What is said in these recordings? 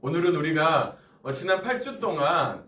오늘은 우리가 지난 8주 동안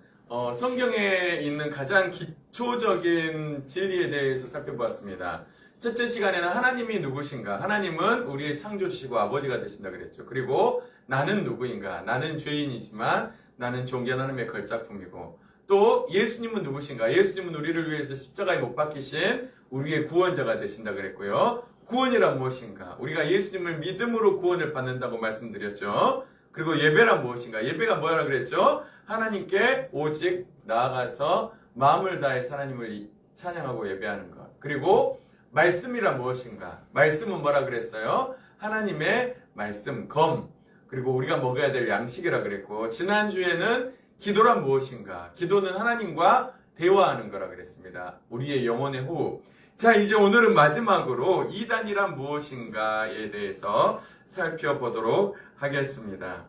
성경에 있는 가장 기초적인 진리에 대해서 살펴보았습니다. 첫째 시간에는 하나님이 누구신가? 하나님은 우리의 창조주시고 아버지가 되신다 그랬죠. 그리고 나는 누구인가? 나는 죄인이지만 나는 존귀한 하나님의 걸작품이고, 또 예수님은 누구신가? 예수님은 우리를 위해서 십자가에 못 박히신 우리의 구원자가 되신다 그랬고요. 구원이란 무엇인가? 우리가 예수님을 믿음으로 구원을 받는다고 말씀드렸죠. 그리고 예배란 무엇인가? 예배가 뭐라 그랬죠? 하나님께 오직 나아가서 마음을 다해서 하나님을 찬양하고 예배하는 것. 그리고 말씀이란 무엇인가? 말씀은 뭐라 그랬어요? 하나님의 말씀, 검. 그리고 우리가 먹어야 될 양식이라 그랬고, 지난주에는 기도란 무엇인가? 기도는 하나님과 대화하는 거라 그랬습니다. 우리의 영혼의 호흡. 자, 이제 오늘은 마지막으로 이단이란 무엇인가에 대해서 살펴보도록 하겠습니다.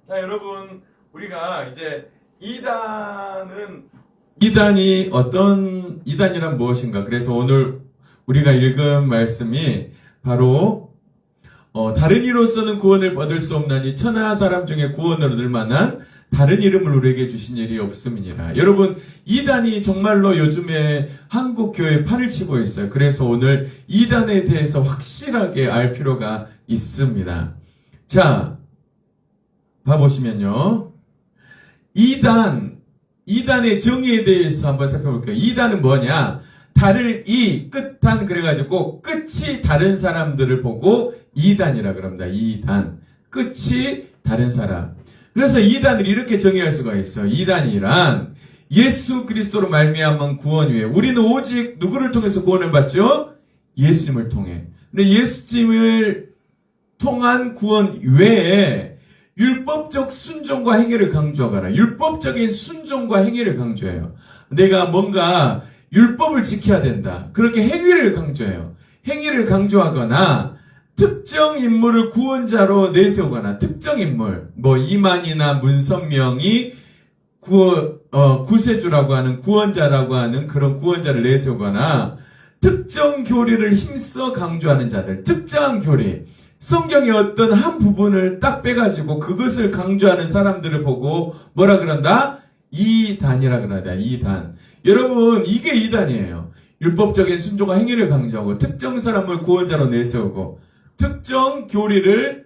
자, 여러분, 우리가 이제 이단이 어떤 이단이란 무엇인가? 그래서 오늘 우리가 읽은 말씀이 바로 다른 이로서는 구원을 얻을 수 없나니 천하 사람 중에 구원을 얻을 만한 다른 이름을 우리에게 주신 일이 없음이니라. 여러분, 이단이 정말로 요즘에 한국 교회에 판을 치고 있어요. 그래서 오늘 이단에 대해서 확실하게 알 필요가 있습니다. 자, 봐보시면요. 이단의 정의에 대해서 한번 살펴볼게요. 이단은 뭐냐? 다를 끝단 그래가지고 끝이 다른 사람들을 보고 이단이라 그럽니다. 이단. 끝이 다른 사람. 그래서 이단을 이렇게 정의할 수가 있어요. 이단이란 예수 그리스도로 말미암은 구원 외에 우리는 오직 누구를 통해서 구원을 받죠? 예수님을 통해. 근데 예수님을 통한 구원 외에 율법적 순종과 행위를 강조하거나 율법적인 순종과 행위를 강조해요. 내가 뭔가 율법을 지켜야 된다. 그렇게 행위를 강조해요. 행위를 강조하거나 특정 인물을 구원자로 내세우거나 특정 인물, 이만희나 문선명이 구세주라고 하는 구원자라고 하는 그런 구원자를 내세우거나 특정 교리를 힘써 강조하는 자들, 특정한 교리, 성경의 어떤 한 부분을 딱 빼가지고 그것을 강조하는 사람들을 보고 뭐라 그런다? 이단이라 그런다. 이단. 여러분, 이게 이단이에요. 율법적인 순종과 행위를 강조하고 특정 사람을 구원자로 내세우고 특정 교리를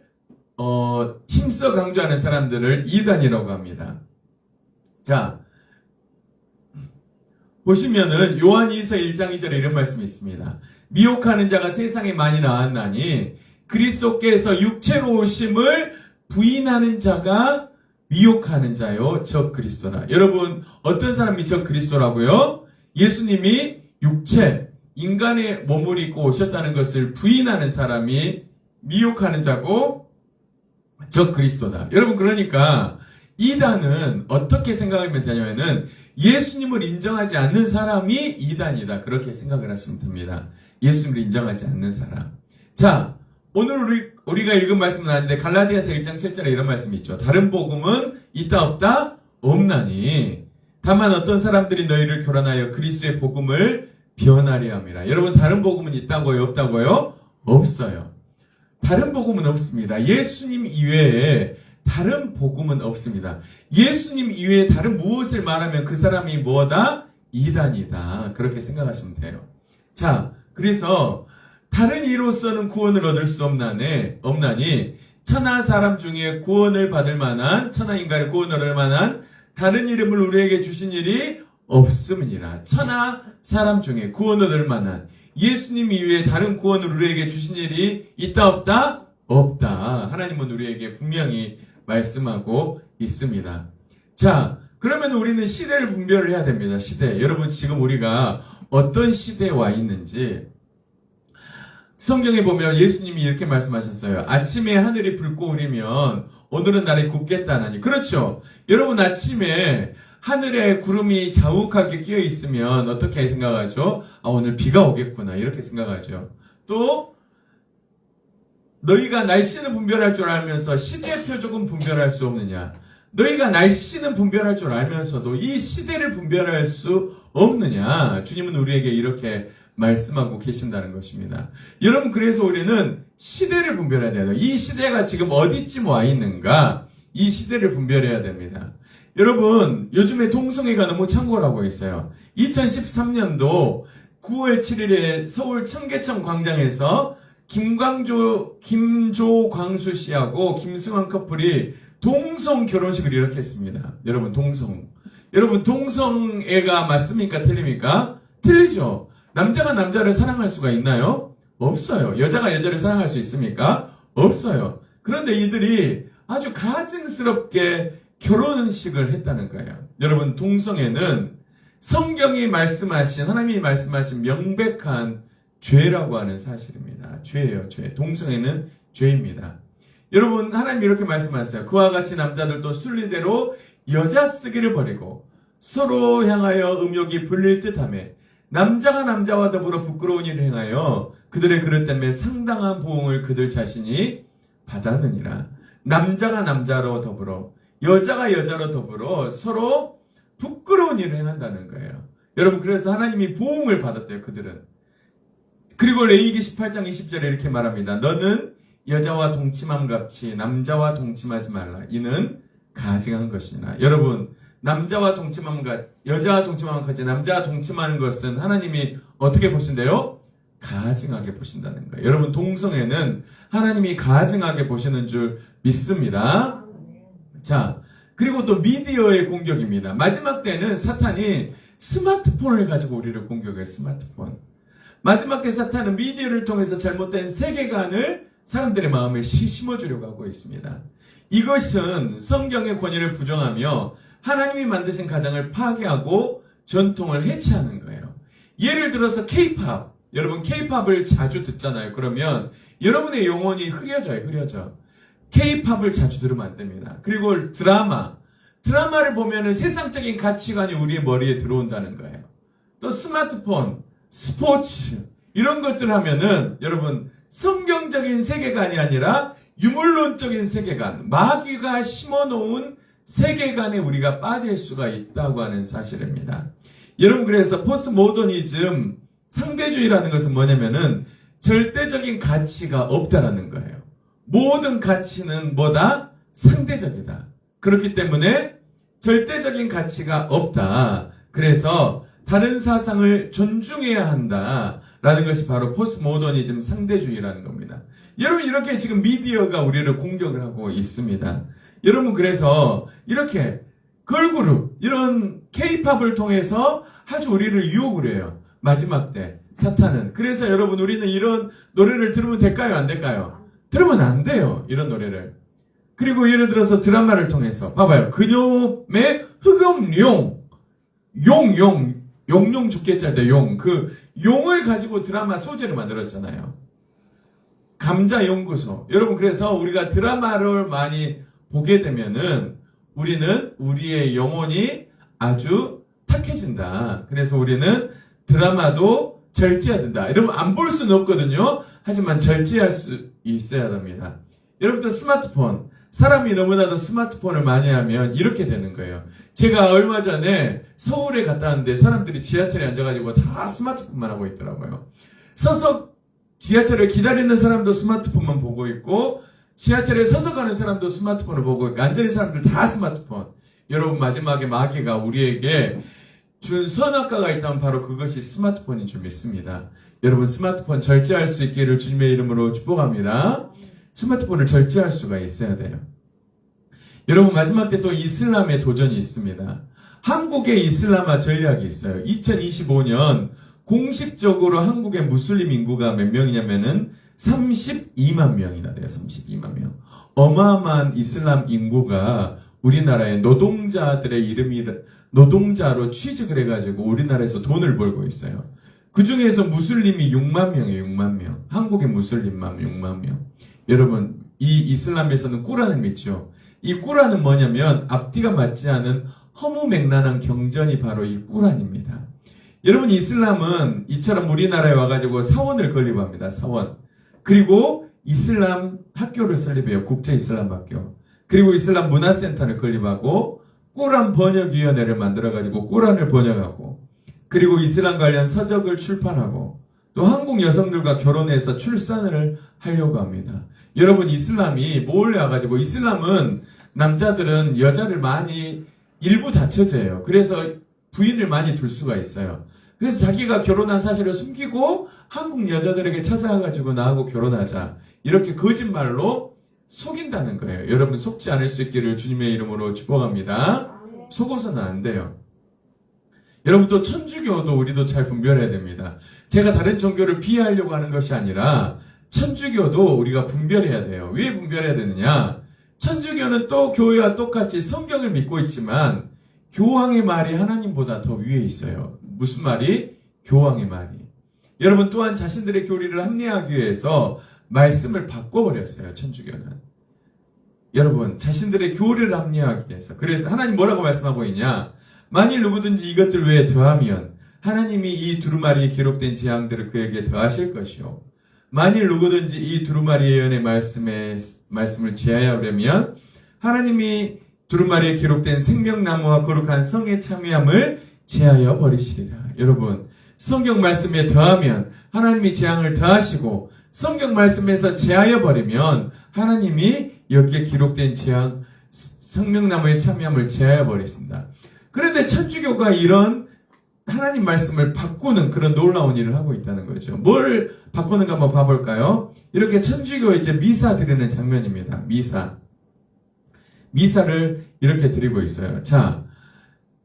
힘써 강조하는 사람들을 이단이라고 합니다. 자, 보시면은 요한일서 1장 2절에 이런 말씀이 있습니다. 미혹하는 자가 세상에 많이 나왔나니 그리스도께서 육체로 오심을 부인하는 자가 미혹하는 자요 적 그리스도라. 여러분, 어떤 사람이 적 그리스도라고요? 예수님이 육체, 인간의 몸을 입고 오셨다는 것을 부인하는 사람이 미혹하는 자고 적 그리스도다. 여러분, 그러니까 이단은 어떻게 생각하면 되냐면은 예수님을 인정하지 않는 사람이 이단이다. 그렇게 생각을 하시면 됩니다. 예수님을 인정하지 않는 사람. 자, 오늘 우리가 읽은 말씀은 아닌데 갈라디아서 1장 7절에 이런 말씀이 있죠. 다른 복음은 있다 없다? 없나니 다만 어떤 사람들이 너희를 교란하여 그리스도의 복음을 변하려 함이라. 여러분, 다른 복음은 있다고요? 없다고요? 없어요. 다른 복음은 없습니다. 예수님 이외에 다른 복음은 없습니다. 예수님 이외에 다른 무엇을 말하면 그 사람이 뭐다? 이단이다. 그렇게 생각하시면 돼요. 자, 그래서 다른 이로서는 구원을 얻을 수 없나니 천하 사람 중에 구원을 받을 만한, 천하 인간의 구원을 얻을 만한 다른 이름을 우리에게 주신 일이 없음이니라. 천하 사람 중에 구원을 얻을 만한 예수님 이외에 다른 구원을 우리에게 주신 일이 있다 없다? 없다. 하나님은 우리에게 분명히 말씀하고 있습니다. 자, 그러면 우리는 시대를 분별을 해야 됩니다. 시대. 여러분, 지금 우리가 어떤 시대에 와 있는지 성경에 보면 예수님이 이렇게 말씀하셨어요. 아침에 하늘이 붉고 흐리면 오늘은 날이 굳겠다나니. 그렇죠. 여러분, 아침에 하늘에 구름이 자욱하게 끼어 있으면 어떻게 생각하죠? 오늘 비가 오겠구나. 이렇게 생각하죠. 또 너희가 날씨는 분별할 줄 알면서 시대 표적은 분별할 수 없느냐? 너희가 날씨는 분별할 줄 알면서도 이 시대를 분별할 수 없느냐? 주님은 우리에게 이렇게 말씀하고 계신다는 것입니다. 여러분, 그래서 우리는 시대를 분별해야 돼요. 이 시대가 지금 어디쯤 와 있는가? 이 시대를 분별해야 됩니다. 여러분, 요즘에 동성애가 너무 창궐하고 있어요. 2013년도 9월 7일에 서울 청계천 광장에서 김조광수 씨하고 김승환 커플이 동성 결혼식을 이렇게 했습니다. 여러분, 동성애가 맞습니까? 틀립니까? 틀리죠. 남자가 남자를 사랑할 수가 있나요? 없어요. 여자가 여자를 사랑할 수 있습니까? 없어요. 그런데 이들이 아주 가증스럽게 결혼식을 했다는 거예요. 여러분, 동성애는 성경이 말씀하신, 하나님이 말씀하신 명백한 죄라고 하는 사실입니다. 죄예요, 죄. 동성애는 죄입니다. 여러분, 하나님이 이렇게 말씀하세요. 그와 같이 남자들도 순리대로 여자 쓰기를 버리고 서로 향하여 음욕이 불릴 듯하며 남자가 남자와 더불어 부끄러운 일을 행하여 그들의 그릇 때문에 상당한 보응을 그들 자신이 받았느니라. 남자가 남자로 더불어 여자가 여자로 더불어 서로 부끄러운 일을 행한다는 거예요. 여러분, 그래서 하나님이 보응을 받았대요, 그들은. 그리고 레위기 18장 20절에 이렇게 말합니다. 너는 여자와 동침함 같이 남자와 동침하지 말라. 이는 가증한 것이나. 여러분, 여자와 동침함 같이 남자와 동침하는 것은 하나님이 어떻게 보신대요? 가증하게 보신다는 거예요. 여러분, 동성애는 하나님이 가증하게 보시는 줄 믿습니다. 자, 그리고 또 미디어의 공격입니다. 마지막 때는 사탄이 스마트폰을 가지고 우리를 공격해요. 스마트폰. 마지막 때 사탄은 미디어를 통해서 잘못된 세계관을 사람들의 마음에 심어주려고 하고 있습니다. 이것은 성경의 권위를 부정하며 하나님이 만드신 가정을 파괴하고 전통을 해체하는 거예요. 예를 들어서 K-팝. 여러분, K-팝을 자주 듣잖아요. 그러면 여러분의 영혼이 흐려져. K-팝을 자주 들으면 안 됩니다. 그리고 드라마를 보면은 세상적인 가치관이 우리의 머리에 들어온다는 거예요. 또 스마트폰, 스포츠 이런 것들 하면은 여러분, 성경적인 세계관이 아니라 유물론적인 세계관, 마귀가 심어놓은 세계관에 우리가 빠질 수가 있다고 하는 사실입니다. 여러분, 그래서 포스트 모더니즘, 상대주의라는 것은 뭐냐면은 절대적인 가치가 없다라는 거예요. 모든 가치는 뭐다? 상대적이다. 그렇기 때문에 절대적인 가치가 없다. 그래서 다른 사상을 존중해야 한다라는 것이 바로 포스트 모더니즘 상대주의라는 겁니다. 여러분, 이렇게 지금 미디어가 우리를 공격을 하고 있습니다. 여러분, 그래서 이렇게 걸그룹, 이런 K-팝을 통해서 아주 우리를 유혹을 해요. 마지막 때 사탄은. 그래서 여러분, 우리는 이런 노래를 들으면 될까요? 안 될까요? 들으면 안 돼요. 이런 노래를. 그리고 예를 들어서 드라마를 통해서 봐봐요. 그놈의 흑염룡, 용용 죽겠잖아요. 용. 그 용을 가지고 드라마 소재를 만들었잖아요. 감자연구소. 여러분, 그래서 우리가 드라마를 많이 보게 되면은 우리는 우리의 영혼이 아주 탁해진다. 그래서 우리는 드라마도 절제해야 된다. 여러분, 안 볼 수는 없거든요. 하지만 절제할 수 있어야 됩니다. 여러분들, 스마트폰. 사람이 너무나도 스마트폰을 많이 하면 이렇게 되는 거예요. 제가 얼마 전에 서울에 갔다 왔는데 사람들이 지하철에 앉아가지고 다 스마트폰만 하고 있더라고요. 서서 지하철을 기다리는 사람도 스마트폰만 보고 있고, 지하철에 서서 가는 사람도 스마트폰을 보고 있고, 앉아있는 사람들 다 스마트폰. 여러분, 마지막에 마귀가 우리에게 준 선악과가 있다면 바로 그것이 스마트폰인 줄 믿습니다. 여러분, 스마트폰 절제할 수 있기를 주님의 이름으로 축복합니다. 스마트폰을 절제할 수가 있어야 돼요. 여러분, 마지막 때 또 이슬람의 도전이 있습니다. 한국의 이슬람화 전략이 있어요. 2025년 공식적으로 한국의 무슬림 인구가 몇 명이냐면은 32만 명이나 돼요. 32만 명. 어마어마한 이슬람 인구가 우리나라의 노동자들의 노동자로 취직을 해가지고 우리나라에서 돈을 벌고 있어요. 그 중에서 무슬림이 6만 명이에요. 6만 명. 한국의 무슬림만 6만 명. 여러분, 이 이슬람에서는 꾸란을 믿죠. 이 꾸란은 뭐냐면 앞뒤가 맞지 않은 허무맹랑한 경전이 바로 이 꾸란입니다. 여러분, 이슬람은 이처럼 우리나라에 와가지고 사원을 건립합니다. 사원. 그리고 이슬람 학교를 설립해요. 국제 이슬람 학교. 그리고 이슬람 문화센터를 건립하고 꾸란 번역위원회를 만들어가지고 꾸란을 번역하고, 그리고 이슬람 관련 서적을 출판하고, 또 한국 여성들과 결혼해서 출산을 하려고 합니다. 여러분, 이슬람이 몰래 와가지고, 이슬람은 남자들은 여자를 많이 일부 다처제예요. 그래서 부인을 많이 둘 수가 있어요. 그래서 자기가 결혼한 사실을 숨기고 한국 여자들에게 찾아와가지고 나하고 결혼하자, 이렇게 거짓말로 속인다는 거예요. 여러분, 속지 않을 수 있기를 주님의 이름으로 축복합니다. 속어서는 안 돼요. 여러분, 또 천주교도 우리도 잘 분별해야 됩니다. 제가 다른 종교를 비하하려고 하는 것이 아니라 천주교도 우리가 분별해야 돼요. 왜 분별해야 되느냐? 천주교는 또 교회와 똑같이 성경을 믿고 있지만 교황의 말이 하나님보다 더 위에 있어요. 무슨 말이? 교황의 말이. 여러분, 또한 자신들의 교리를 합리화하기 위해서 말씀을 바꿔버렸어요. 천주교는. 여러분, 자신들의 교리를 합리화하기 위해서. 그래서 하나님 뭐라고 말씀하고 있냐? 만일 누구든지 이것들 외에 더하면 하나님이 이 두루마리에 기록된 재앙들을 그에게 더하실 것이요. 만일 누구든지 이 두루마리 예언의 말씀을 제하려면 하나님이 두루마리에 기록된 생명나무와 거룩한 성의 참여함을 제하여 버리시리라. 여러분, 성경 말씀에 더하면 하나님이 재앙을 더하시고, 성경 말씀에서 제하여 버리면 하나님이 여기에 기록된 재앙, 생명나무의 참여함을 제하여 버리신다. 그런데 천주교가 이런 하나님 말씀을 바꾸는 그런 놀라운 일을 하고 있다는 거죠. 뭘 바꾸는가 한번 봐볼까요? 이렇게 천주교 이제 미사 드리는 장면입니다. 미사를 이렇게 드리고 있어요. 자,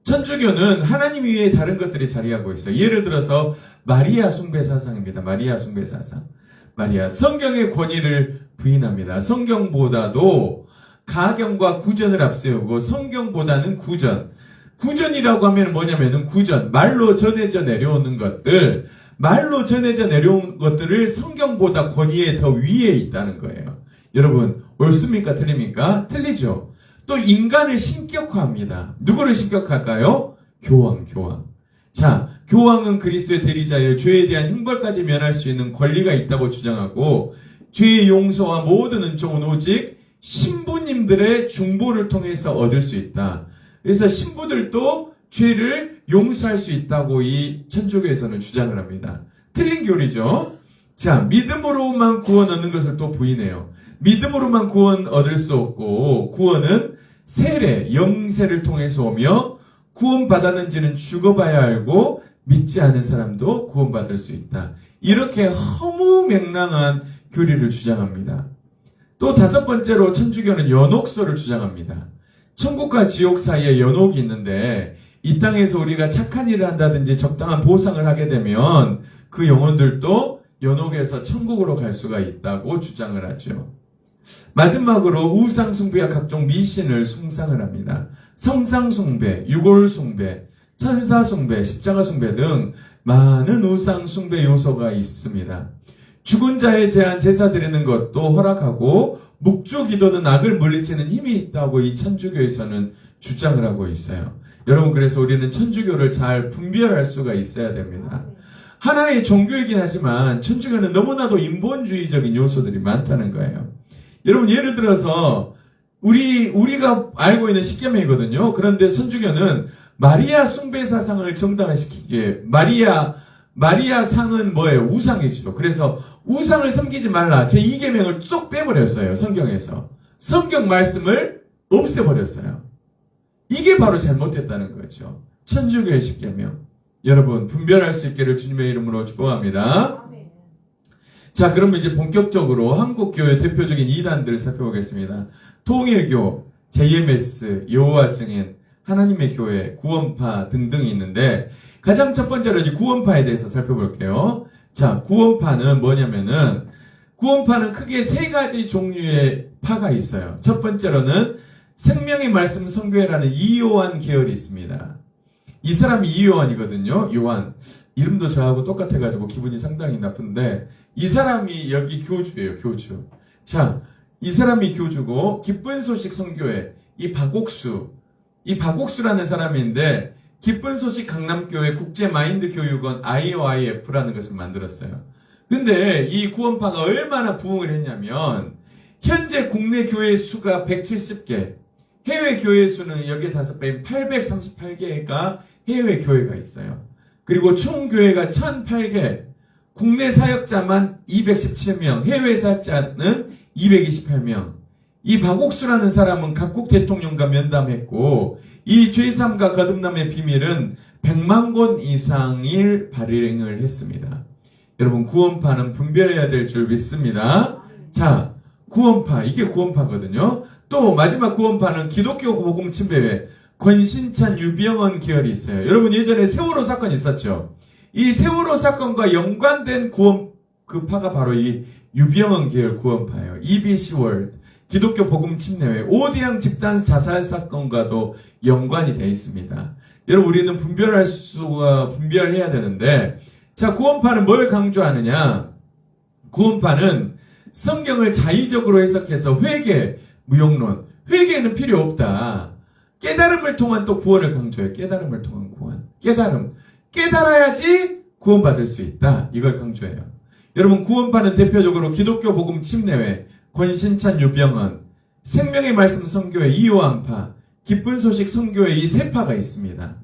천주교는 하나님 위에 다른 것들이 자리하고 있어요. 예를 들어서 마리아 숭배 사상입니다. 마리아 숭배 사상. 마리아, 성경의 권위를 부인합니다. 성경보다도 가경과 구전을 앞세우고 성경보다는 구전. 구전이라고 하면 뭐냐면은 구전, 말로 전해져 내려오는 것들, 말로 전해져 내려온 것들을 성경보다 권위에 더 위에 있다는 거예요. 여러분, 옳습니까? 틀립니까? 틀리죠. 또 인간을 신격화합니다. 누구를 신격할까요? 교황. 자, 교황은 그리스도의 대리자여 죄에 대한 형벌까지 면할 수 있는 권리가 있다고 주장하고, 죄의 용서와 모든 은총은 오직 신부님들의 중보를 통해서 얻을 수 있다. 그래서 신부들도 죄를 용서할 수 있다고 이 천주교에서는 주장을 합니다. 틀린 교리죠. 자, 믿음으로만 구원 얻는 것을 또 부인해요. 믿음으로만 구원 얻을 수 없고, 구원은 세례, 영세를 통해서 오며, 구원받았는지는 죽어봐야 알고 믿지 않은 사람도 구원받을 수 있다. 이렇게 허무맹랑한 교리를 주장합니다. 또 다섯 번째로 천주교는 연옥설을 주장합니다. 천국과 지옥 사이에 연옥이 있는데 이 땅에서 우리가 착한 일을 한다든지 적당한 보상을 하게 되면 그 영혼들도 연옥에서 천국으로 갈 수가 있다고 주장을 하죠. 마지막으로 우상 숭배와 각종 미신을 숭상을 합니다. 성상 숭배, 유골 숭배, 천사 숭배, 십자가 숭배 등 많은 우상 숭배 요소가 있습니다. 죽은 자에 대한 제사 드리는 것도 허락하고 묵주 기도는 악을 물리치는 힘이 있다고 이 천주교에서는 주장을 하고 있어요. 여러분, 그래서 우리는 천주교를 잘 분별할 수가 있어야 됩니다. 하나의 종교이긴 하지만 천주교는 너무나도 인본주의적인 요소들이 많다는 거예요. 여러분, 예를 들어서 우리가 알고 있는 십계명이거든요. 그런데 천주교는 마리아 숭배 사상을 정당화시키기에 마리아 상은 뭐예요? 우상이죠. 그래서 우상을 섬기지 말라. 제2계명을 쏙 빼버렸어요. 성경에서. 성경 말씀을 없애버렸어요. 이게 바로 잘못됐다는 거죠. 천주교의 십계명. 여러분, 분별할 수 있기를 주님의 이름으로 축복합니다. 자, 그러면 이제 본격적으로 한국교회 대표적인 이단들을 살펴보겠습니다. 통일교, JMS, 여호와 증인, 하나님의 교회, 구원파 등등이 있는데 가장 첫 번째로 이제 구원파에 대해서 살펴볼게요. 자, 구원파는 뭐냐면은 구원파는 크게 세 가지 종류의 파가 있어요. 첫 번째로는 생명의 말씀 선교회라는 이요한 계열이 있습니다. 이 사람이 이요한이거든요. 요한. 이름도 저하고 똑같아가지고 기분이 상당히 나쁜데 이 사람이 여기 교주예요. 교주. 자, 이 사람이 교주고 기쁜 소식 선교회 이 박옥수라는 사람인데 기쁜 소식 강남교회 국제 마인드 교육원 IOIF라는 것을 만들었어요. 근데 이 구원파가 얼마나 부흥을 했냐면 현재 국내 교회 수가 170개, 해외 교회 수는 여기에 5배인 838개가 해외 교회가 있어요. 그리고 총 교회가 1008개, 국내 사역자만 217명, 해외 사역자는 228명. 이 박옥수라는 사람은 각국 대통령과 면담했고 이 죄삼과 거듭남의 비밀은 100만 권 이상을 발행을 했습니다. 여러분 구원파는 분별해야 될 줄 믿습니다. 자, 구원파, 이게 구원파거든요. 또 마지막 구원파는 기독교 복음 침배회 권신찬 유병헌 계열이 있어요. 여러분 예전에 세월호 사건 있었죠. 이 세월호 사건과 연관된 구원 그 파가 바로 이 유병헌 계열 구원파예요. EBC 월드 기독교 복음 침례회 오대양 집단 자살 사건과도 연관이 되어 있습니다. 여러분 우리는 분별해야 되는데, 자, 구원파는 뭘 강조하느냐? 구원파는 성경을 자의적으로 해석해서 회개, 무용론, 회개는 필요 없다. 깨달음을 통한 또 구원을 강조해요. 깨달음을 통한 구원. 깨달아야지 구원받을 수 있다. 이걸 강조해요. 여러분 구원파는 대표적으로 기독교 복음 침례회, 권신찬 유병헌, 생명의 말씀 선교회 이요한파, 기쁜 소식 선교회 이 세 파가 있습니다.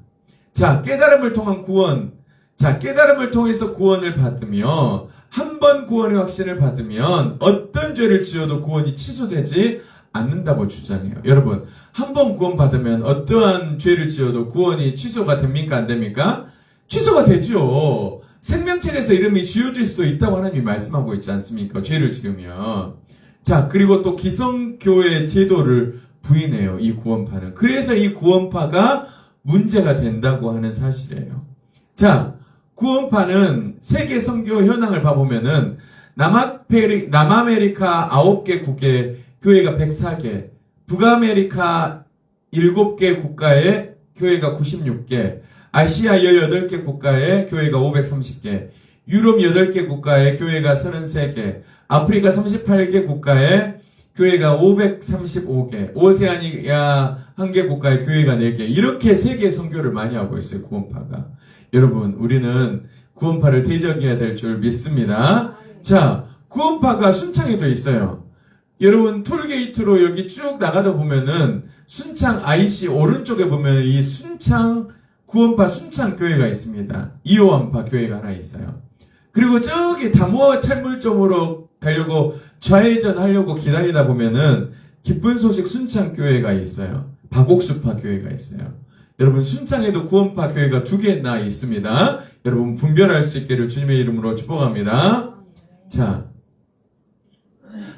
자, 깨달음을 통한 구원. 자, 깨달음을 통해서 구원을 받으며 한 번 구원의 확신을 받으면 어떤 죄를 지어도 구원이 취소되지 않는다고 주장해요. 여러분, 한 번 구원 받으면 어떠한 죄를 지어도 구원이 취소가 됩니까? 안 됩니까? 취소가 되죠. 생명책에서 이름이 지워질 수도 있다고 하나님이 말씀하고 있지 않습니까? 죄를 지으면. 자, 그리고 또 기성교회 제도를 부인해요. 이 구원파는. 그래서 이 구원파가 문제가 된다고 하는 사실이에요. 자, 구원파는 세계 선교 현황을 봐보면은 남아메리카 9개 국의 교회가 104개, 북아메리카 7개 국가의 교회가 96개, 아시아 18개 국가의 교회가 530개, 유럽 8개 국가의 교회가 33개, 아프리카 38개 국가의 교회가 535개, 오세아니아 1개 국가의 교회가 4개, 이렇게 세계 선교를 많이 하고 있어요, 구원파가. 여러분, 우리는 구원파를 대적해야 될 줄 믿습니다. 자, 구원파가 순창에도 있어요. 여러분, 톨게이트로 여기 쭉 나가다 보면은 순창 IC 오른쪽에 보면 이 순창, 구원파 순창 교회가 있습니다. 이호원파 교회가 하나 있어요. 그리고 저기 다모아 철물점으로 가려고 좌회전 하려고 기다리다 보면은 기쁜 소식 순창 교회가 있어요. 박옥수파 교회가 있어요. 여러분 순창에도 구원파 교회가 2개나 있습니다. 여러분 분별할 수 있기를 주님의 이름으로 축복합니다. 자,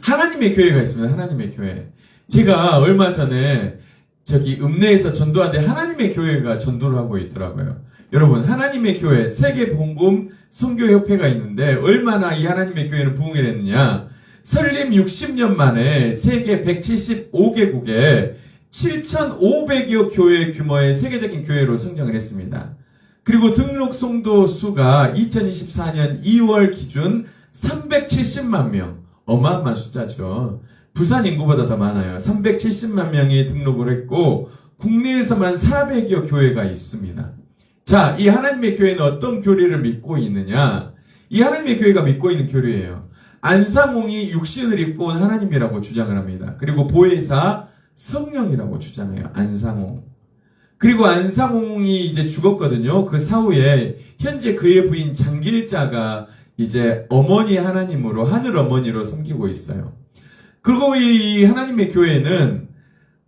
하나님의 교회가 있습니다. 하나님의 교회. 제가 얼마 전에 저기 읍내에서 전도하는데 하나님의 교회가 전도를 하고 있더라고요. 여러분 하나님의 교회 세계복음 선교협회가 있는데 얼마나 이 하나님의 교회는 부흥을 했느냐. 설립 60년 만에 세계 175개국에 7,500여 교회 규모의 세계적인 교회로 성장을 했습니다. 그리고 등록 성도 수가 2024년 2월 기준 370만 명. 어마어마한 숫자죠. 부산 인구보다 더 많아요. 370만 명이 등록을 했고 국내에서만 400여 교회가 있습니다. 자, 이 하나님의 교회는 어떤 교리를 믿고 있느냐? 이 하나님의 교회가 믿고 있는 교리예요. 안상홍이 육신을 입고 온 하나님이라고 주장을 합니다. 그리고 보혜사 성령이라고 주장해요. 안상홍. 그리고 안상홍이 이제 죽었거든요. 그 사후에 현재 그의 부인 장길자가 이제 어머니 하나님으로 하늘 어머니로 섬기고 있어요. 그리고 이 하나님의 교회는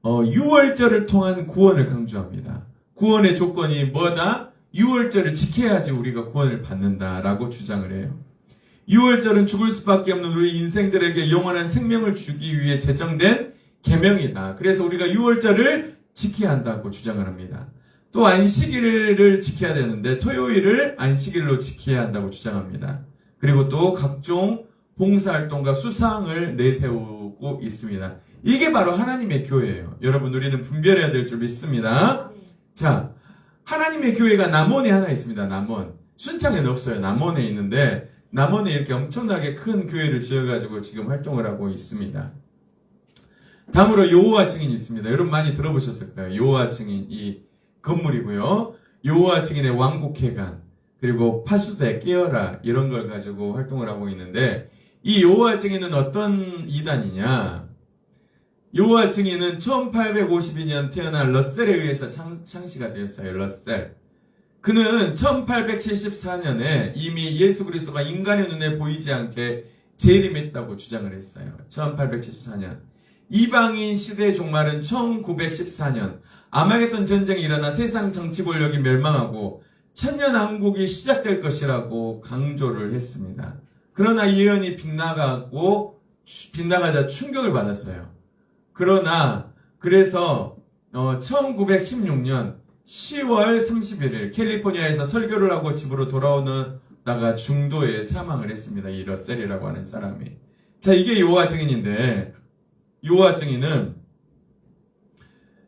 6월절을 통한 구원을 강조합니다. 구원의 조건이 뭐다? 6월절을 지켜야지 우리가 구원을 받는다라고 주장을 해요. 6월절은 죽을 수밖에 없는 우리 인생들에게 영원한 생명을 주기 위해 제정된 계명이다. 그래서 우리가 6월절을 지켜야 한다고 주장을 합니다. 또 안식일을 지켜야 되는데 토요일을 안식일로 지켜야 한다고 주장합니다. 그리고 또 각종 봉사활동과 수상을 내세우고 있습니다. 이게 바로 하나님의 교회예요. 여러분 우리는 분별해야 될 줄 믿습니다. 자, 하나님의 교회가 남원에 하나 있습니다. 남원. 순창에는 없어요. 남원에 있는데 남원에 이렇게 엄청나게 큰 교회를 지어가지고 지금 활동을 하고 있습니다. 다음으로 여호와 증인이 있습니다. 여러분 많이 들어보셨을 거예요. 여호와 증인 이 건물이고요. 여호와 증인의 왕국회관 그리고 파수대 깨어라 이런 걸 가지고 활동을 하고 있는데 이 여호와 증인은 어떤 이단이냐? 여호와 증인은 1852년 태어난 러셀에 의해서 창시가 되었어요. 러셀. 그는 1874년에 이미 예수 그리스도가 인간의 눈에 보이지 않게 재림했다고 주장을 했어요. 1874년. 이방인 시대의 종말은 1914년 아마겟돈 전쟁이 일어나 세상 정치 권력이 멸망하고 천년왕국이 시작될 것이라고 강조를 했습니다. 그러나 예언이 빗나가자 충격을 받았어요. 그래서 1916년 10월 31일 캘리포니아에서 설교를 하고 집으로 돌아오다가 중도에 사망을 했습니다. 이 러셀이라고 하는 사람이. 자, 이게 여호와 증인인데 여호와 증인은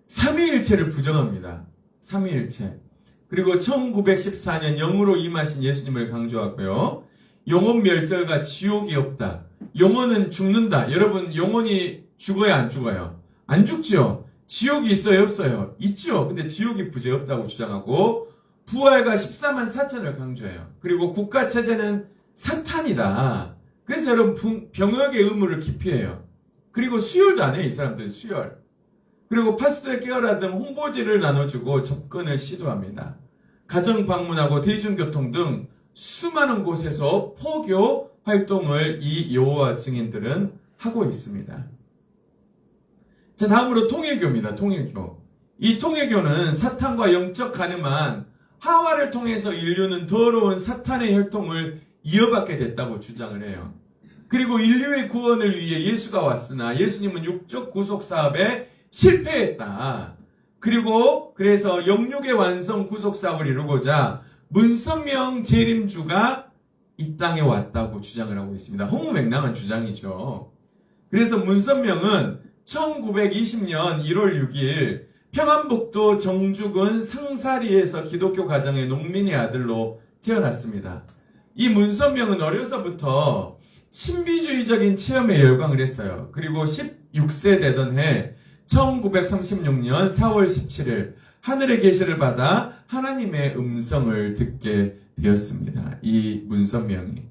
삼위일체를 부정합니다. 삼위일체. 그리고 1914년 영으로 임하신 예수님을 강조하고요. 영혼 멸절과 지옥이 없다. 영혼은 죽는다. 여러분, 영혼이 죽어야 안 죽어요? 안 죽지요. 지옥이 있어요, 없어요? 있죠. 근데 지옥이 부재없다고 주장하고 부활과 14만 4천을 강조해요. 그리고 국가체제는 사탄이다. 그래서 여러분 병역의 의무를 기피해요. 그리고 수혈도 안 해요. 이 사람들 수혈. 그리고 파스토의 깨어라 등 홍보지를 나눠주고 접근을 시도합니다. 가정 방문하고 대중교통 등 수많은 곳에서 포교 활동을 이 여호와 증인들은 하고 있습니다. 자, 다음으로 통일교입니다. 통일교. 이 통일교는 사탄과 영적 가늠한 하와를 통해서 인류는 더러운 사탄의 혈통을 이어받게 됐다고 주장을 해요. 그리고 인류의 구원을 위해 예수가 왔으나 예수님은 육적 구속 사업에 실패했다. 그래서 영육의 완성 구속 사업을 이루고자 문선명 재림주가 이 땅에 왔다고 주장을 하고 있습니다. 허무맹랑한 주장이죠. 그래서 문선명은 1920년 1월 6일 평안북도 정주군 상사리에서 기독교 가정의 농민의 아들로 태어났습니다. 이 문선명은 어려서부터 신비주의적인 체험에 열광을 했어요. 그리고 16세 되던 해 1936년 4월 17일 하늘의 계시를 받아 하나님의 음성을 듣게 되었습니다. 이 문선명이.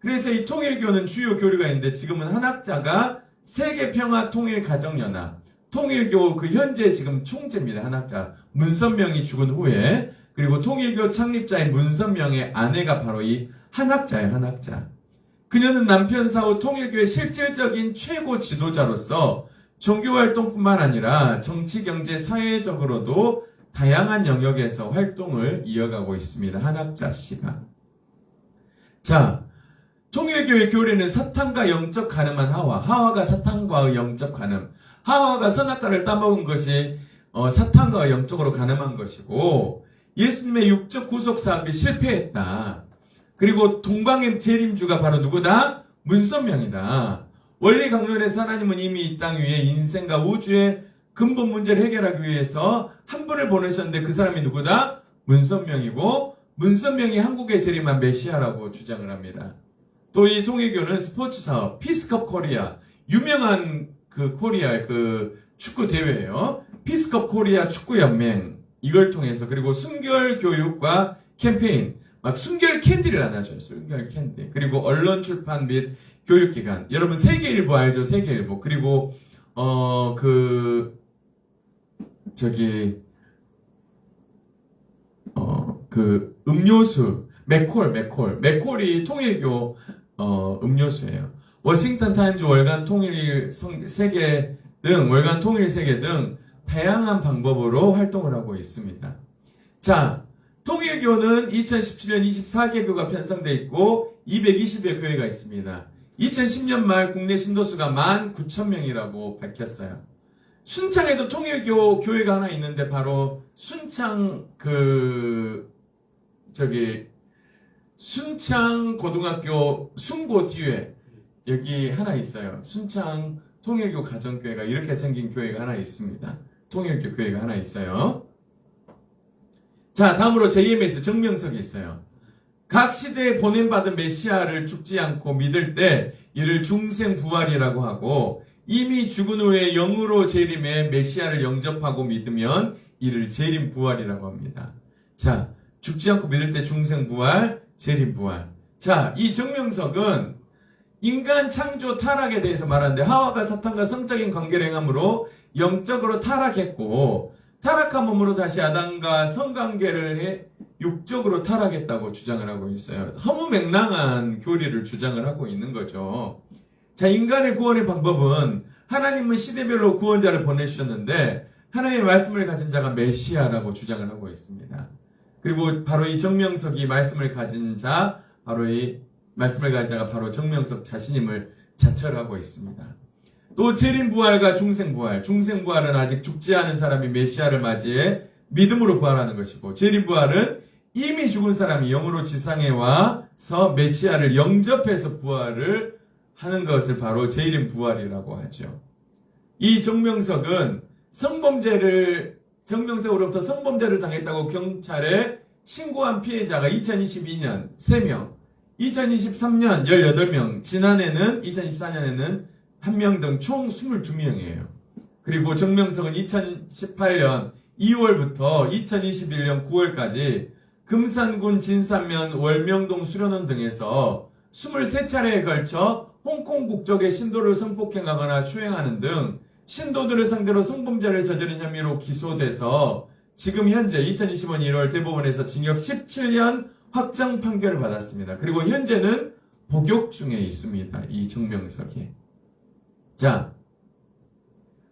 그래서 이 통일교는 주요 교리가 있는데 지금은 한학자가 세계평화통일가정연합, 통일교 그 현재 지금 총재입니다. 한학자. 문선명이 죽은 후에. 그리고 통일교 창립자인 문선명의 아내가 바로 이 한학자예요. 한학자. 그녀는 남편 사후 통일교의 실질적인 최고 지도자로서 종교활동뿐만 아니라 정치, 경제, 사회적으로도 다양한 영역에서 활동을 이어가고 있습니다. 한학자 씨가. 자, 통일교의 교리는 사탄과 영적 가늠한 하와가 사탄과의 영적 가늠, 하와가 선악과를 따먹은 것이 사탄과 영적으로 가늠한 것이고 예수님의 육적 구속 사업이 실패했다. 그리고 동방의 재림주가 바로 누구다? 문선명이다. 원리 강론에서 하나님은 이미 이 땅 위에 인생과 우주의 근본 문제를 해결하기 위해서 한 분을 보내셨는데 그 사람이 누구다? 문선명이고 문선명이 한국에 재림한 메시아라고 주장을 합니다. 또 이 통일교는 스포츠 사업, 피스컵 코리아, 유명한 그 코리아의 그 축구 대회예요. 피스컵 코리아 축구연맹 이걸 통해서 그리고 순결 교육과 캠페인, 막 순결 캔디를 나눠줘요. 순결 캔디. 그리고 언론 출판 및 교육기관. 여러분 세계일보 알죠? 세계일보. 그리고 음료수 맥콜이 통일교 음료수예요. 워싱턴 타임즈 월간 통일 세계 등 다양한 방법으로 활동을 하고 있습니다. 자, 통일교는 2017년 24개교가 편성되어 있고 220여 교회가 있습니다. 2010년 말 국내 신도수가 19,000명이라고 밝혔어요. 순창에도 통일교 교회가 하나 있는데 바로 순창 순창 고등학교 숭고 뒤에 여기 하나 있어요. 순창 통일교 가정교회가 이렇게 생긴 교회가 하나 있습니다. 통일교 교회가 하나 있어요. 자, 다음으로 JMS 정명석이 있어요. 각 시대에 보냄받은 메시아를 죽지 않고 믿을 때 이를 중생부활이라고 하고 이미 죽은 후에 영으로 재림해 메시아를 영접하고 믿으면 이를 재림부활이라고 합니다. 자, 죽지 않고 믿을 때 중생부활, 재림부활. 자, 이 정명석은 인간 창조 타락에 대해서 말하는데 하와가 사탄과 성적인 관계를 행함으로 영적으로 타락했고 타락한 몸으로 다시 아담과 성관계를 해 육적으로 타락했다고 주장을 하고 있어요. 허무맹랑한 교리를 주장을 하고 있는 거죠. 자, 인간의 구원의 방법은 하나님은 시대별로 구원자를 보내주셨는데 하나님의 말씀을 가진 자가 메시아라고 주장을 하고 있습니다. 그리고 바로 이 정명석이 말씀을 가진 자, 바로 이 말씀을 가진 자가 바로 정명석 자신임을 자철하고 있습니다. 또 재림부활과 중생부활, 중생부활은 아직 죽지 않은 사람이 메시아를 맞이해 믿음으로 부활하는 것이고, 재림부활은 이미 죽은 사람이 영으로 지상에 와서 메시아를 영접해서 부활을 하는 것을 바로 재림부활이라고 하죠. 이 정명석은 정명석으로부터 성범죄를 당했다고 경찰에 신고한 피해자가 2022년 3명, 2023년 18명, 지난해는 2024년에는 1명 등 총 22명이에요. 그리고 정명석은 2018년 2월부터 2021년 9월까지 금산군 진산면 월명동 수련원 등에서 23차례에 걸쳐 홍콩 국적의 신도를 성폭행하거나 추행하는 등 신도들을 상대로 성범죄를 저지른 혐의로 기소돼서 지금 현재 2025년 1월 대법원에서 징역 17년 확정 판결을 받았습니다. 그리고 현재는 복역 중에 있습니다. 이 정명석이. 자,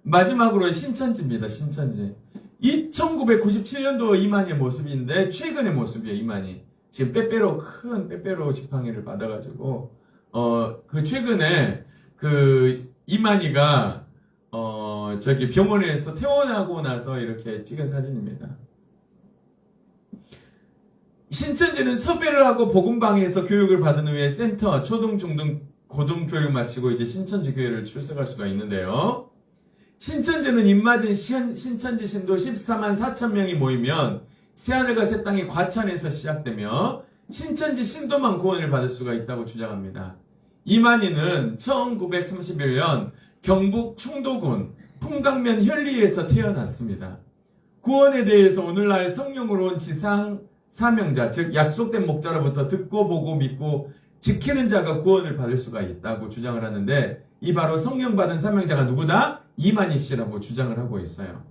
마지막으로 신천지입니다. 신천지. 1997년도 이만희의 모습인데 최근의 모습이에요. 이만희. 지금 큰 빼빼로 지팡이를 받아가지고 최근에 이만희가 저기 병원에서 퇴원하고 나서 이렇게 찍은 사진입니다. 신천지는 섭외를 하고 복음방에서 교육을 받은 후에 센터, 초등, 중등, 고등 교육 마치고 이제 신천지 교회를 출석할 수가 있는데요. 신천지는 입맞은 신천지 신도 14만 4천 명이 모이면 새하늘과 새 땅이 과찬에서 시작되며 신천지 신도만 구원을 받을 수가 있다고 주장합니다. 이만희는 1931년 경북 충도군 풍강면 현리에서 태어났습니다. 구원에 대해서 오늘날 성령으로 온 지상 사명자, 즉 약속된 목자로부터 듣고 보고 믿고 지키는 자가 구원을 받을 수가 있다고 주장을 하는데, 이 바로 성령 받은 사명자가 누구다? 이만희 씨라고 주장을 하고 있어요.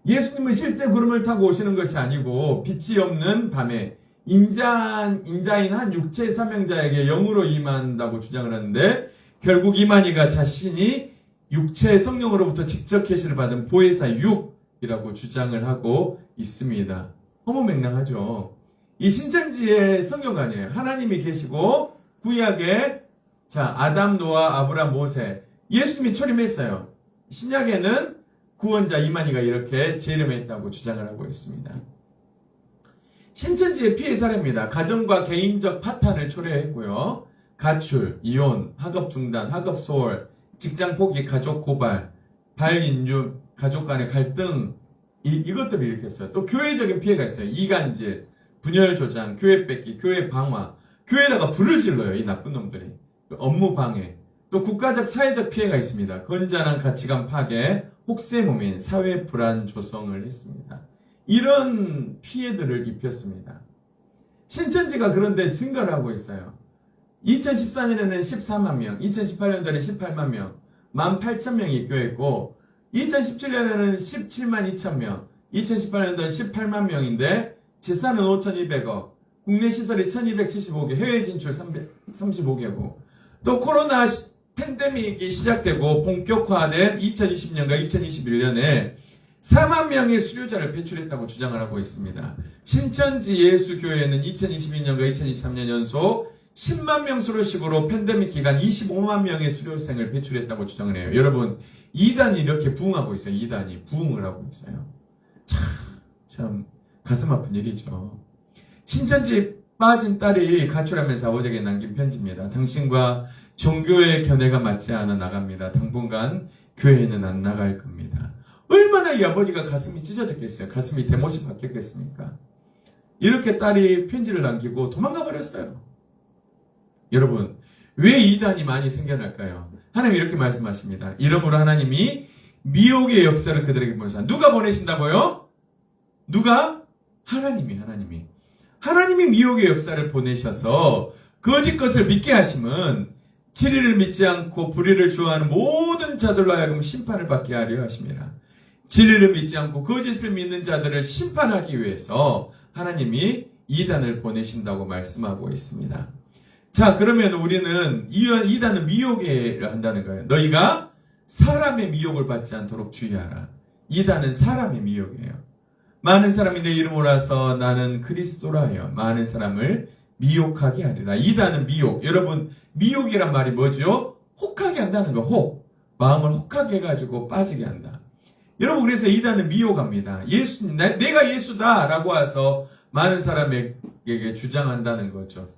예수님은 실제 구름을 타고 오시는 것이 아니고 빛이 없는 밤에 인자인 한 육체 사명자에게 영으로 임한다고 주장을 하는데, 결국 이만희가 자신이 육체 성령으로부터 직접 계시를 받은 보혜사 육이라고 주장을 하고 있습니다. 허무맹랑하죠. 이 신천지의 성경관이에요. 하나님이 계시고 구약에 아담, 노아, 아브람, 모세, 예수님이 초림했어요. 신약에는 구원자 이만희가 이렇게 재림했다고 주장을 하고 있습니다. 신천지의 피해 사례입니다. 가정과 개인적 파탄을 초래했고요. 가출, 이혼, 학업 중단, 학업 소홀, 직장 포기, 가족 고발, 발인륜, 가족 간의 갈등, 이것들을 일으켰어요. 또 교회적인 피해가 있어요. 이간질, 분열 조장, 교회 뺏기, 교회 방화, 교회에다가 불을 질러요. 이 나쁜 놈들이. 업무 방해, 또 국가적 사회적 피해가 있습니다. 건전한 가치관 파괴, 혹세무민, 사회 불안 조성을 했습니다. 이런 피해들을 입혔습니다. 신천지가 그런데 증가를 하고 있어요. 2014년에는 14만 명, 2018년도에는 18만 명, 18,000명이 입교했고 2017년에는 17만 2천 명, 2018년도에 18만 명인데 재산은 5,200억, 국내 시설이 1,275개, 해외 진출 35개국. 또 코로나 팬데믹이 시작되고 본격화된 2020년과 2021년에 4만 명의 수료자를 배출했다고 주장을 하고 있습니다. 신천지 예수교회는 2022년과 2023년 연속 10만 명 수료식으로 팬데믹 기간 25만 명의 수료생을 배출했다고 주장을 해요. 여러분, 이단이 이렇게 부흥하고 있어요. 이단이 부흥을 하고 있어요. 참 가슴 아픈 일이죠. 신천지 빠진 딸이 가출하면서 아버지에게 남긴 편지입니다. 당신과 종교의 견해가 맞지 않아 나갑니다. 당분간 교회에는 안 나갈 겁니다. 얼마나 이 아버지가 가슴이 찢어졌겠어요. 가슴이 대못이 바뀌었겠습니까? 이렇게 딸이 편지를 남기고 도망가 버렸어요. 여러분, 왜 이단이 많이 생겨날까요? 하나님이 이렇게 말씀하십니다. 이러므로 하나님이 미혹의 역사를 그들에게 보내사. 누가 보내신다고요? 누가? 하나님이. 하나님이 미혹의 역사를 보내셔서 거짓 것을 믿게 하심은 진리를 믿지 않고 불의를 주어하는 모든 자들로 하여금 심판을 받게 하려 하십니다. 진리를 믿지 않고 거짓을 믿는 자들을 심판하기 위해서 하나님이 이단을 보내신다고 말씀하고 있습니다. 자, 그러면 우리는 이단은 미혹을 한다는 거예요. 너희가 사람의 미혹을 받지 않도록 주의하라. 이단은 사람의 미혹이에요. 많은 사람이 내 이름으로 와서 나는 그리스도라 하여 많은 사람을 미혹하게 하리라. 이단은 미혹. 여러분, 미혹이란 말이 뭐죠? 혹하게 한다는 거. 혹. 마음을 혹하게 해가지고 빠지게 한다. 여러분, 그래서 이단은 미혹합니다. 내가 예수다 라고 해서 많은 사람에게 주장한다는 거죠.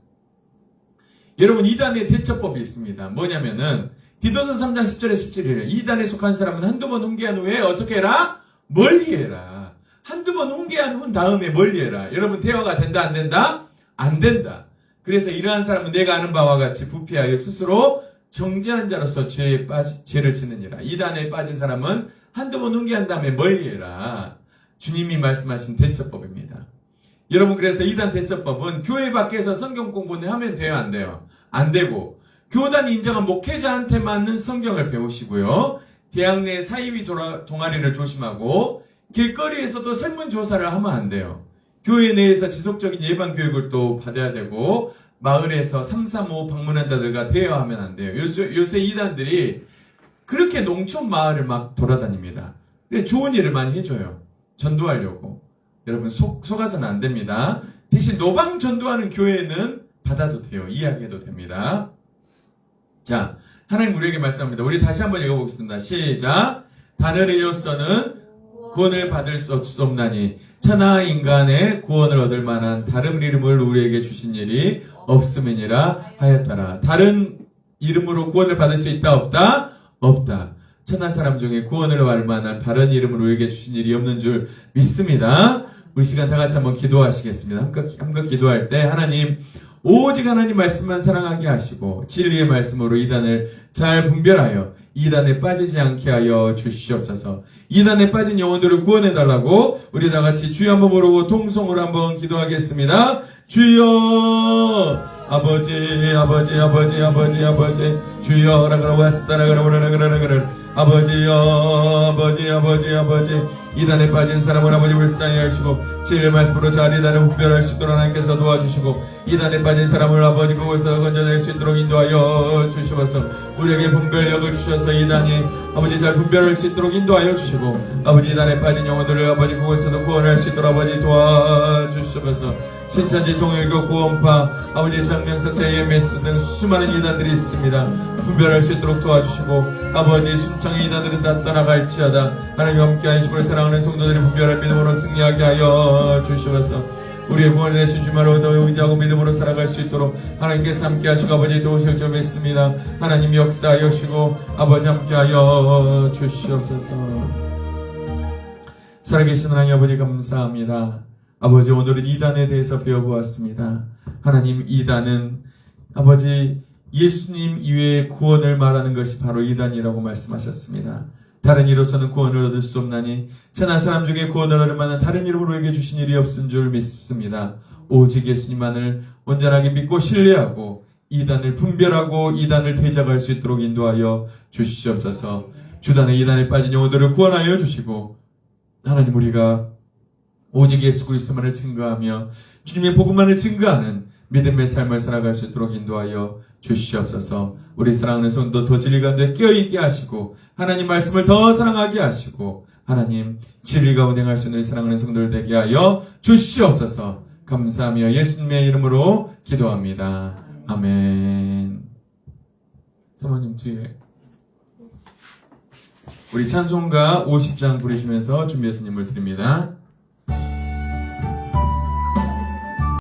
여러분, 이단의 대처법이 있습니다. 뭐냐면은 디도서 3장 10절에 17절에 이단에 속한 사람은 한두 번 훈계한 후에 어떻게 해라? 멀리해라. 한두 번 훈계한 후 다음에 멀리해라. 여러분, 대화가 된다 안 된다? 안 된다. 그래서 이러한 사람은 내가 아는 바와 같이 부패하여 스스로 정죄한 자로서 죄를 짓느니라. 이단에 빠진 사람은 한두 번 훈계한 다음에 멀리해라. 주님이 말씀하신 대처법입니다. 여러분, 그래서 이단 대처법은 교회 밖에서 성경 공부는 하면 돼요, 안 돼요? 안 되고, 교단이 인정한 목회자한테만은 성경을 배우시고요. 대학 내 사이비 동아리를 조심하고 길거리에서도 설문조사를 하면 안 돼요. 교회 내에서 지속적인 예방교육을 또 받아야 되고 마을에서 335 방문한 자들과 대화하면 안 돼요. 요새 이단들이 그렇게 농촌 마을을 막 돌아다닙니다. 좋은 일을 많이 해줘요. 전도하려고. 여러분 속아서는 안 됩니다. 대신 노방 전도하는 교회는 받아도 돼요. 이야기해도 됩니다. 자, 하나님 우리에게 말씀합니다. 우리 다시 한번 읽어보겠습니다. 시작. 단을 이로써는 구원을 받을 수 없나니 천하 인간의 구원을 얻을 만한 다른 이름을 우리에게 주신 일이 없음이니라 하였더라. 다른 이름으로 구원을 받을 수 있다 없다? 없다. 천하 사람 중에 구원을 받을 만한 다른 이름을 우리에게 주신 일이 없는 줄 믿습니다. 우리 시간 다 같이 한번 기도하시겠습니다. 함께 기도할 때 하나님, 오직 하나님 말씀만 사랑하게 하시고 진리의 말씀으로 이단을 잘 분별하여 이단에 빠지지 않게 하여 주시옵소서. 이단에 빠진 영혼들을 구원해달라고 우리 다 같이 주여 한번 부르고 통성으로 한번 기도하겠습니다. 주여 아버지 아버지 아버지 아버지 아버지 주여 라그라 왔사라 그라 아버지여 아버지 아버지 아버지 이단에 빠진 사람을 아버지 불쌍히 하시고 진리의 말씀으로 잘 이단을 분별할 수 있도록 하나님께서 도와주시고 이단에 빠진 사람을 아버지 그곳에서 건져낼 수 있도록 인도하여 주시옵소서. 우리에게 분별력을 주셔서 이단이 아버지 잘 분별할 수 있도록 인도하여 주시고 아버지 이단에 빠진 영혼들을 아버지 그곳에서 구원할 수 있도록 아버지 도와주시옵소서. 신천지 통일교 구원파 아버지 장명석 JMS 등 수많은 이단들이 있습니다. 분별할 수 있도록 도와주시고 아버지 순창의 이단들은 다 떠나갈지어다. 하나님 함께 하시고 사랑하는 성도들이 분별할 믿음으로 승리하게 하여 주시옵소서. 우리의 구원을 내신 주말을 얻어 의지하고 믿음으로 살아갈 수 있도록 하나님께서 함께 하시고 아버지 도우실 줄 믿습니다. 하나님 역사하여 주시고 아버지 함께 하여 주시옵소서. 살아계신 하나님 아버지 감사합니다. 아버지 오늘은 이단에 대해서 배워보았습니다. 하나님 이단은 아버지 예수님 이외의 구원을 말하는 것이 바로 이단이라고 말씀하셨습니다. 다른 이로서는 구원을 얻을 수 없나니 천하 사람 중에 구원을 얻을 만한 다른 이름으로 에게 주신 일이 없은 줄 믿습니다. 오직 예수님만을 온전하게 믿고 신뢰하고 이단을 분별하고 이단을 대적할 수 있도록 인도하여 주시옵소서. 주단의 이단에 빠진 영혼들을 구원하여 주시고 하나님 우리가 오직 예수 그리스도만을 증거하며 주님의 복음만을 증거하는 믿음의 삶을 살아갈 수 있도록 인도하여 주시옵소서. 우리 사랑하는 성도 더 진리 가운데 깨어있게 하시고 하나님 말씀을 더 사랑하게 하시고 하나님 진리 가운데 행할 수 있는 사랑하는 성도들 되게 하여 주시옵소서. 감사하며 예수님의 이름으로 기도합니다. 아멘. 사모님 뒤에 우리 찬송가 50장 부르시면서 준비 예수님을 드립니다.